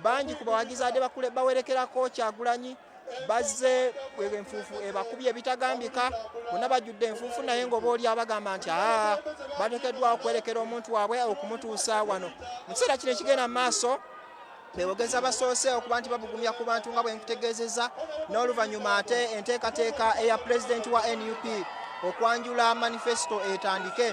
bangi ku bawagizi ade bakule bawerekerako Kyagulanyi bazze enfuufu ebakubye ebitagambika bonna bajjudde enfuufu naye ng'oba oli abagamba nti bateekeddwa okwerekera omuntu waabwe okumutuusa wano mu kiseera kino ekigenda mu maaso beewogeza basoose okuba nti babugumya ku bantu nga bwe nkutegeezezza n'oluvannyuma ate enteekateeka eya pulezidenti wa NUP okwanjula manifesito etandike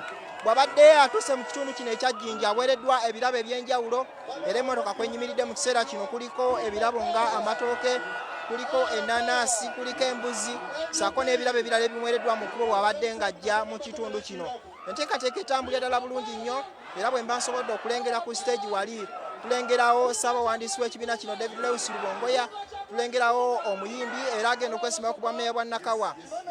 bw'abadde atuuse mu kitundu kino ekyajjinja aweereddwa ebirabo eby'enjawulo era emmotoka kwenyimiridde mu kiseera kino kuliko ebirabo nga amatooke kuliko enanaasi kuliko embuzi saako n'ebirabo ebirala ebimuweereddwa mu kubo bw'abadde ng'ajja mu kitundu kino enteekateeka etambulira ddala bulungi nnyo era bwe mba nsobodde okulengera ku stage wali tulengerawo ssaabawandiisi w'ekibiina kino David Lewis Rubongoya tulengerawo omuyimbi era agenda okwesimbawo ku bwammeeya bwa Nakawa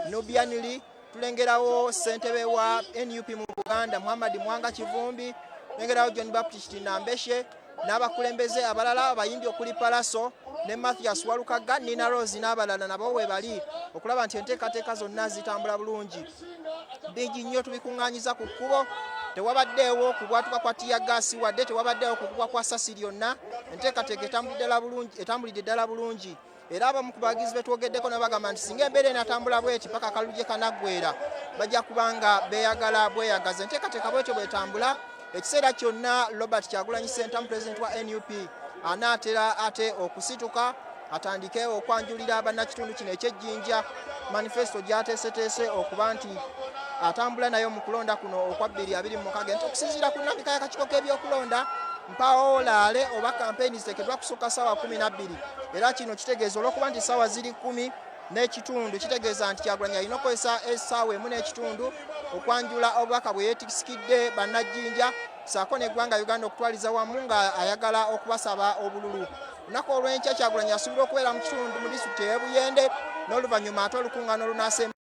Nubianili tulengerawo ssentebe wa NUP mu Buganda Muhammad Mwanga Kivumbi tulengerawo John Baptist Nambeshe n'abakulembeze abalala abayimbi okuli Palaso ne Mathias Walukaga Nina Rose n'abalala nabo we bali okulaba nti enteekateeka zonna zitambula bulungi bingi nnyo tubikuŋŋaanyiza ku kkubo tewabaddeewo kubwatuka kwa tiyagasi wadde tewabaddeewo kukubwa kwa sasi lyonna enteekateeka etambulidde ddala bulungi era abamu ku bawagizi betwogeddeko nabagamba nti singa embeera enatambula bweti paka akalulu kanaggweera bajja kubanga beeyagala bweyagaza enteekateeka bwetyo bwetambula ekiseera kyonna Robert Kyagulanyi Ssentamu pulezidenti wa NUP anaatera ate okusituka atandike okwanjulira bannakitundu kino ekyejjinja manifesito gyateeseteese okuba nti atambula nayo mu kulonda kuno okwa 2026 nti okusinziira ku nnambika y'akakiiko k'ebyokulonda mpaawo olaale oba kampeyini ziteekeddwa kusukka ssaawa 12 era kino kitegeeza olw'okuba nti ssaawa ziri 10 n'ekitundu kitegeeza nti Kyagulanyi alina okukozesa essaawa emu n'ekitundu okwanjula obubaka bwe yeetikisikidde bannajjinja saako n'eggwanga Uganda okutwaliza wamu nga ayagala okubasaba obululu lunaku olw'enkya Kyagulanyi asuubira okubeera mu kitundu mu disitulikiti ey'e Buyende n'oluvannyuma ate olukuŋŋaana olunaasemba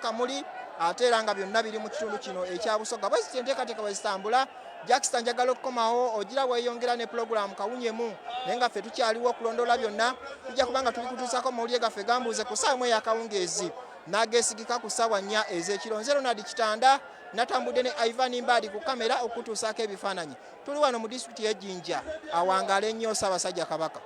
Kamuli ate era nga byonna biri mu kitundu kino ekya Busoga bwe ziti enteekateeka bwe zitambula Jackson njagala okukomawo ogira weeyongera ne pulogulaamu kawunyemu naye nga ffe tukyaliwo okulondoola byonna tujja kubanga tubikutuusako mawulire gaffe gambuuze ku ssaawa emu ey'akawungeezi n'ageesigika ku ssaawa 4 ez'ekiro nze Ronald Kitanda natambudde ne Ivan Mbadi ku kamera okutuusaako ebifaananyi tuli wano mu disitulikiti y'Ejjinja awangaale ennyo Ssaabasajja Kabaka